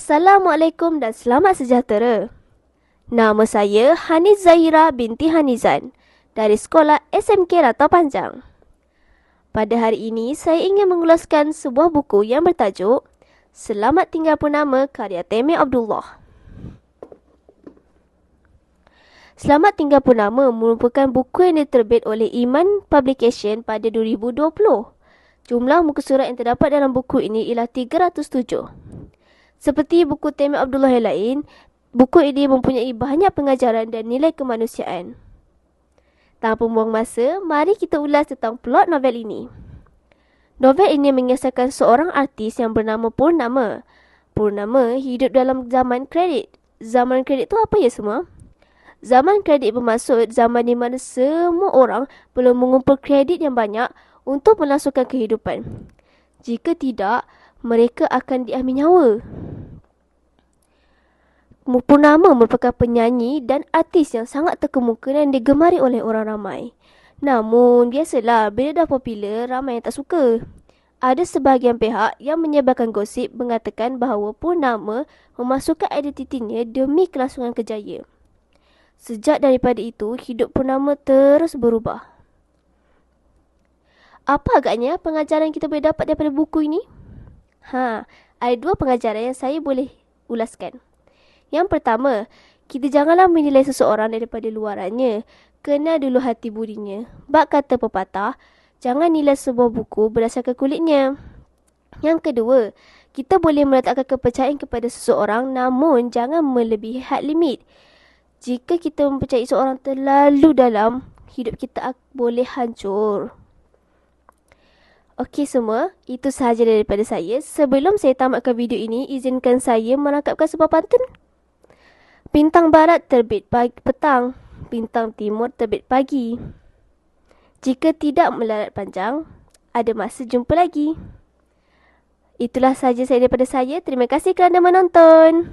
Assalamualaikum dan selamat sejahtera. Nama saya Haniz Zahira binti Hanizan dari Sekolah SMK Ratau Panjang. Pada hari ini, saya ingin mengulaskan sebuah buku yang bertajuk Selamat Tinggal Purnama karya Temeh Abdullah. Selamat Tinggal Purnama merupakan buku yang diterbit oleh Iman Publication pada 2020. Jumlah muka surat yang terdapat dalam buku ini ialah 307. Seperti buku Temeh Abdullah yang lain, buku ini mempunyai banyak pengajaran dan nilai kemanusiaan. Tanpa membuang masa, mari kita ulas tentang plot novel ini. Novel ini mengisahkan seorang artis yang bernama Purnama. Purnama hidup dalam zaman kredit. Zaman kredit tu apa ya semua? Zaman kredit bermaksud zaman di mana semua orang perlu mengumpul kredit yang banyak untuk melangsungkan kehidupan. Jika tidak, mereka akan diambil nyawa. Purnama merupakan penyanyi dan artis yang sangat terkemuka dan digemari oleh orang ramai. Namun, biasalah bila dah popular, ramai yang tak suka. Ada sebahagian pihak yang menyebarkan gosip mengatakan bahawa Purnama memasukkan identitinya demi kelangsungan kerjaya. Sejak daripada itu, hidup Purnama terus berubah. Apa agaknya pengajaran yang kita boleh dapat daripada buku ini? Ada dua pengajaran yang saya boleh ulaskan. Yang pertama, kita janganlah menilai seseorang daripada luarannya. Kenal dulu hati budinya. Bak kata pepatah, jangan nilai sebuah buku berdasarkan kulitnya. Yang kedua, kita boleh meletakkan kepercayaan kepada seseorang namun jangan melebihi had limit. Jika kita mempercayai seseorang terlalu dalam, hidup kita boleh hancur. Okey semua, itu sahaja daripada saya. Sebelum saya tamatkan video ini, izinkan saya merangkapkan sebuah pantun. Bintang barat terbit petang, bintang timur terbit pagi. Jika tidak melarat panjang, ada masa jumpa lagi. Itulah sahaja saya daripada saya. Terima kasih kerana menonton.